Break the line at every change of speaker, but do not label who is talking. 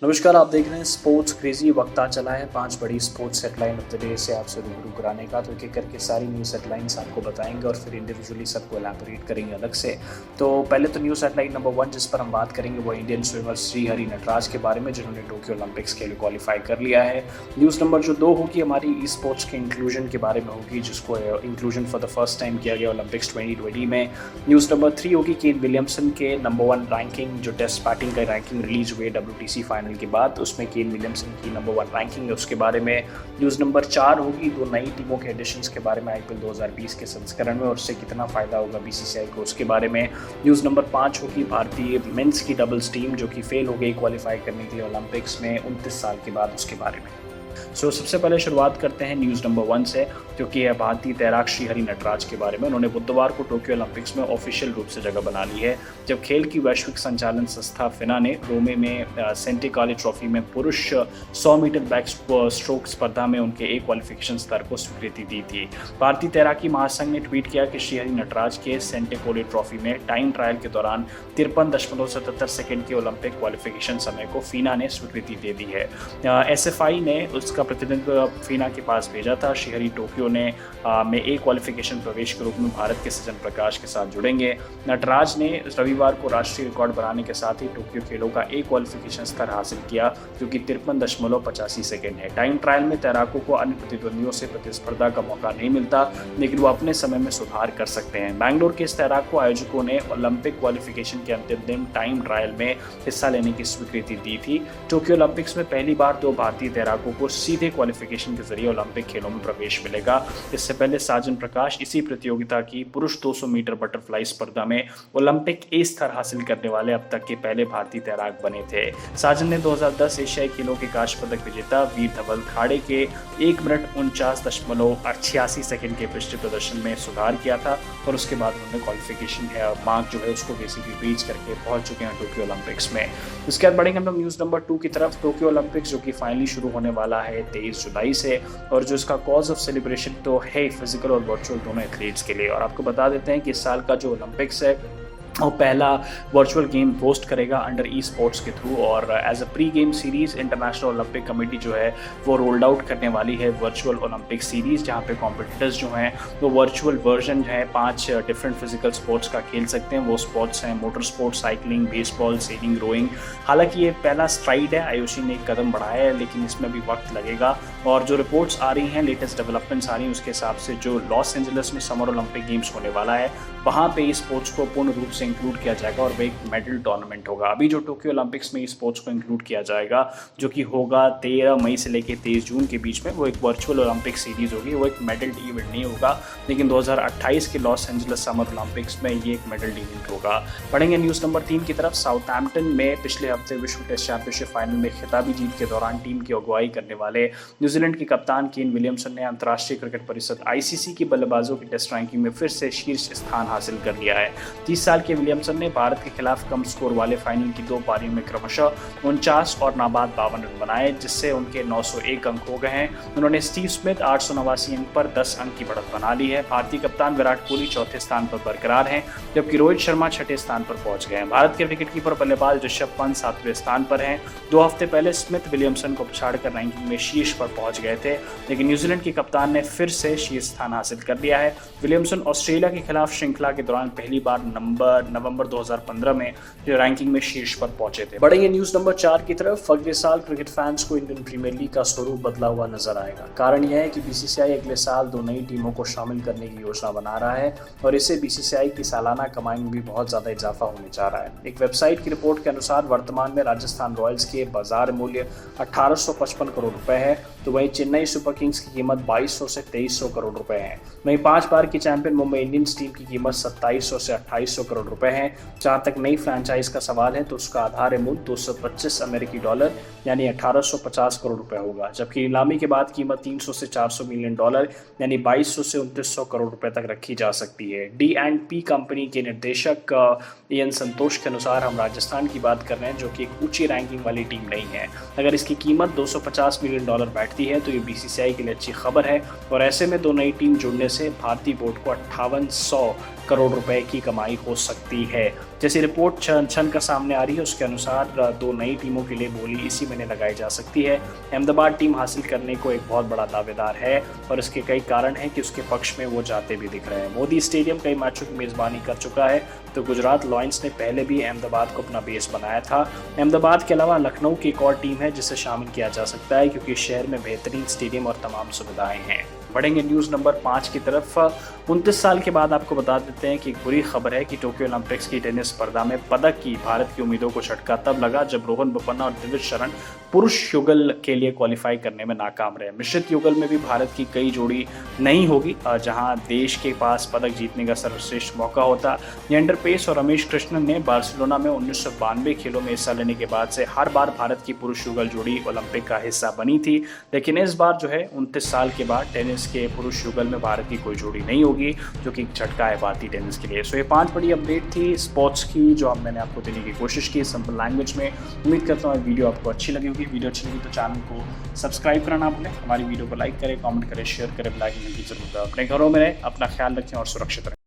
नमस्कार, आप देख रहे हैं स्पोर्ट्स क्रेजी। वक्त आ चला है 5 बड़ी sports headline of the day से आपसे रूबरू कराने का। तो एक एक करके सारी न्यूज़ हेडलाइंस आपको बताएंगे और फिर इंडिविजुअली सबको एलैबोरेट करेंगे अलग से। तो पहले तो न्यूज़ हेडलाइन नंबर 1 जिस पर हम बात करेंगे वो इंडियन स्विमर श्रीहरि नटराज के बारे में, जिन्होंने टोक्यो ओलंपिक्स के लिए क्वालिफाई कर लिया है। न्यूज़ नंबर जो 2 होगी हमारी ई स्पोर्ट्स के इंक्लूजन के बारे में होगी, जिसको inclusion for the first time किया गया ओलंपिक्स 2020 में। न्यूज़ नंबर 3 होगी केन विलियमसन के नंबर 1 रैंकिंग, जो टेस्ट बैटिंग का रैंकिंग रिलीज हुए WTC फाइनल के बाद, उसमें केन विलियमसन की नंबर 1 रैंकिंग है, उसके बारे में। न्यूज़ नंबर 4 होगी 2 नई टीमों के एडिशंस के बारे में IPL 2020 के संस्करण में और उससे कितना फ़ायदा होगा BCCI को, उसके बारे में। न्यूज़ नंबर 5 होगी भारतीय मेंस की डबल्स टीम जो कि फेल हो गई क्वालिफाई करने के लिए ओलंपिक्स में 29 साल के बाद, उसके बारे में। सबसे पहले शुरुआत करते हैं न्यूज़ नंबर 1 से, जो कि है भारतीय तैराक श्रीहरि नटराज के बारे में। उन्होंने बुधवार को टोक्यो ओलंपिक्स में ऑफिशियल रूप से जगह बना ली है, जब खेल की वैश्विक संचालन संस्था फिना ने रोमे में सेंटे काली ट्रॉफी में पुरुष 100 मीटर बैक स्ट्रोक स्पर्धा में उनके एक क्वालिफिकेशन स्तर को स्वीकृति दी थी। भारतीय तैराकी महासंघ ने ट्वीट किया कि श्रीहरि नटराज के सेंटे कोली ट्रॉफी में टाइम ट्रायल के दौरान 53.77 सेकेंड के ओलंपिक क्वालिफिकेशन समय को फिना ने स्वीकृति दे दी है। SFI ने उसका प्रतिनिधित्व फिना के पास भेजा था। श्रीहरि टोक्यो में एक क्वालिफिकेशन प्रवेश के रूप में भारत के सजन प्रकाश के साथ जुड़ेंगे। नटराज ने रविवार को राष्ट्रीय रिकॉर्ड बनाने के साथ ही टोक्यो खेलों का एक क्वालिफिकेशन स्तर हासिल किया, जो कि 53.85 सेकेंड है। टाइम ट्रायल में तैराकों को अन्य प्रतिद्वंदियों से प्रतिस्पर्धा का मौका नहीं मिलता, लेकिन वो अपने समय में सुधार कर सकते हैं। बैंगलोर के इस तैराक को आयोजकों ने ओलंपिक क्वालिफिकेशन के अंतिम दिन टाइम ट्रायल में हिस्सा लेने की स्वीकृति दी थी। टोक्यो ओलंपिक्स में पहली बार 2 भारतीय तैराकों को सीधे क्वालिफिकेशन के जरिए ओलंपिक खेलों में प्रवेश मिलेगा। इससे पहले साजन प्रकाश इसी प्रतियोगिता की पुरुष 200 मीटर बटरफ्लाई स्पर्धा में ओलंपिक ए स्तर हासिल करने वाले अब तक के पहले भारतीय तैराक बने थे। साजन ने 2010 एशियाई खेलों के कांस्य पदक विजेता वीर धवल खाड़े के 1 मिनट 49.86 सेकंड के पिछले प्रदर्शन में सुधार किया था और उसके बाद उन्होंने क्वालिफिकेशन मार्क जो है उसको बेसिकली रीच करके पहुंच चुके हैं टोक्यो ओलंपिक्स में। उसके बाद बढ़ेंगे हम लोग न्यूज़ नंबर 2 की तरफ। टोक्यो ओलंपिक्स जो कि फाइनली शुरू होने वाला है 23 जुलाई से, और जो इसका कॉज ऑफ सेलिब्रेशन तो है फिजिकल और वर्चुअल दोनों एथलीट्स के लिए। और आपको बता देते हैं कि इस साल का जो ओलंपिक्स है वो पहला वर्चुअल गेम होस्ट करेगा अंडर ई स्पोर्ट्स के थ्रू, और as a pre game series international Olympic committee जो है वो रोल्ड आउट करने वाली है वर्चुअल ओलंपिक सीरीज, जहां पे कॉम्पिटिटर्स जो हैं वो वर्चुअल वर्जन है 5 डिफरेंट फिजिकल स्पोर्ट्स का खेल सकते हैं। वो स्पोर्ट्स हैं motor sports, cycling, baseball, sailing, rowing. हालांकि ये पहला स्ट्राइड है, IOC ने एक कदम बढ़ाया है, लेकिन इसमें भी वक्त लगेगा। और जो रिपोर्ट्स आ रही हैं, लेटेस्ट डेवलपमेंट्स आ रही हैं, उसके हिसाब से जो लॉस एंजलिस में समर ओलंपिक गेम्स होने वाला है वहाँ पे इस स्पोर्ट्स को पूर्ण रूप से इंक्लूड किया जाएगा और वो एक मेडल टूर्नामेंट होगा। अभी जो टोक्यो ओलंपिक्स में इस स्पोर्ट्स को इंक्लूड किया जाएगा, जो कि होगा 13 मई से लेकर 23 जून के बीच में, वो एक वर्चुअल ओलंपिक सीरीज होगी। वो एक मेडल इवेंट नहीं होगा, लेकिन 2028 के लॉस एंजलिस समर ओलंपिक्स में ये एक मेडल इवेंट होगा। पढ़ेंगे न्यूज़ नंबर 3 की तरफ। साउथहैम्पटन में पिछले हफ्ते विश्व टेस्ट चैंपियनशिप फाइनल में खिताबी जीत के दौरान टीम की अगुवाई करने वाले न्यूजीलैंड के कप्तान केन विलियमसन ने अंतर्राष्ट्रीय क्रिकेट परिषद ICC की बल्लेबाजों की टेस्ट रैंकिंग में फिर से शीर्ष स्थान हासिल कर लिया है। 30 साल के विलियमसन ने भारत के खिलाफ कम स्कोर वाले फाइनल की 2 पारियों में क्रमशः 49 और नाबाद 52 रन बनाए, जिससे उनके 901 अंक हो गए हैं। उन्होंने स्टीव स्मिथ 889 अंक पर 10 अंक की बढ़त बना ली है। भारतीय कप्तान विराट कोहली चौथे स्थान पर बरकरार हैं, जबकि रोहित शर्मा 6ठे स्थान पर पहुंच गए हैं। भारत के विकेटकीपर बल्लेबाज ऋषभ पंत 7वें स्थान पर हैं। 2 हफ्ते पहले स्मिथ विलियमसन को पछाड़कर रैंकिंग में शीर्ष पर पहुंच गए थे, लेकिन न्यूजीलैंड के कप्तान ने फिर से शीर्ष स्थान हासिल कर लिया है। विलियमसन ऑस्ट्रेलिया के खिलाफ श्रृंखला के दौरान पहली बार नवंबर 2015 में जो रैंकिंग में शीर्ष पर पहुंचे थे। बढ़ेंगे न्यूज़ नंबर 4 की तरफ। अगले साल क्रिकेट फैंस को इंडियन प्रीमियर लीग का स्वरूप बदला हुआ नजर आएगा। कारण यह है कि BCCI अगले साल 2 नई टीमों को शामिल करने की योजना बना रहा है और इससे BCCI की सालाना कमाई में भी बहुत ज़्यादा इजाफा होने जा रहा है। एक वेबसाइट की रिपोर्ट के अनुसार वर्तमान में राजस्थान रॉयल्स के बाजार मूल्य 1855 करोड़ रुपए है, तो वहीं चेन्नई सुपर किंग्स की कीमत 2200 से 2300 करोड़ रुपए है। वहीं 5 बार की चैंपियन मुंबई इंडियंस टीम की कीमत 2700 से 2800 करोड़ रुपए है। जहां तक नई फ्रेंचाइज का सवाल है तो उसका आधार मूल्य 225 अमेरिकी डॉलर यानी 1850 करोड़ रुपए होगा, जबकि नीलामी के बाद कीमत 300 से 400 मिलियन डॉलर यानी 2200 से 2900 करोड़ रुपए तक रखी जा सकती है। D&P कंपनी के निर्देशक एन संतोष के अनुसार हम राजस्थान की बात कर रहे हैं, जो कि एक ऊंची रैंकिंग वाली टीम नहीं है। अगर इसकी कीमत 250 मिलियन डॉलर बैठती है तो ये BCCI के लिए अच्छी खबर है और ऐसे में 2 नई टीम जुड़ने से भारतीय बोर्ड को 5800 करोड़ रुपए की कमाई हो सकती है। जैसी रिपोर्ट छन का सामने आ रही है उसके अनुसार 2 नई टीमों के लिए बोली इसी महीने लगाई जा सकती है। अहमदाबाद टीम हासिल करने को एक बहुत बड़ा दावेदार है और इसके कई कारण हैं कि उसके पक्ष में वो जाते भी दिख रहे हैं। मोदी स्टेडियम कई मैचों की मेज़बानी कर चुका है, तो गुजरात लायंस ने पहले भी अहमदाबाद को अपना बेस बनाया था। अहमदाबाद के अलावा लखनऊ की एक और टीम है जिसे शामिल किया जा सकता है क्योंकि शहर में बेहतरीन स्टेडियम और तमाम सुविधाएं हैं। बढ़ेंगे न्यूज़ नंबर 5 की तरफ। 29 साल के बाद आपको बता देते हैं कि एक बुरी खबर है कि टोक्यो ओलंपिक्स की टेनिस स्पर्धा में पदक की भारत की उम्मीदों को झटका तब लगा जब रोहन बोपन्ना और दिविज शरण पुरुष युगल के लिए क्वालिफाई करने में नाकाम रहे। मिश्रित युगल में भी भारत की कई जोड़ी नहीं होगी जहां देश के पास पदक जीतने का सर्वश्रेष्ठ मौका होता। लिएंडर पेस और रमेश कृष्णन ने बार्सिलोना में 1992 खेलों में हिस्सा लेने के बाद से हर बार भारत की पुरुष युगल जोड़ी ओलंपिक का हिस्सा बनी थी, लेकिन इस बार जो है 29 साल के बाद टेनिस के पुरुष युगल में भारत की कोई जोड़ी नहीं होगी, जो कि एक झटका है भारतीय टेनिस के लिए। सो ये 5 बड़ी अपडेट थी स्पोर्ट्स की जो मैंने आपको देने की कोशिश की सिंपल लैंग्वेज में। उम्मीद करता हूँ वीडियो आपको अच्छी लगी होगी। वीडियो अच्छी लगी तो चैनल को सब्सक्राइब करना ना भूलें, हमारी वीडियो को लाइक करें, कमेंट करें, शेयर करें, बेल आइकन की जरूर दबाएं। अपने घरों में रहें, अपना ख्याल रखें और सुरक्षित रहें।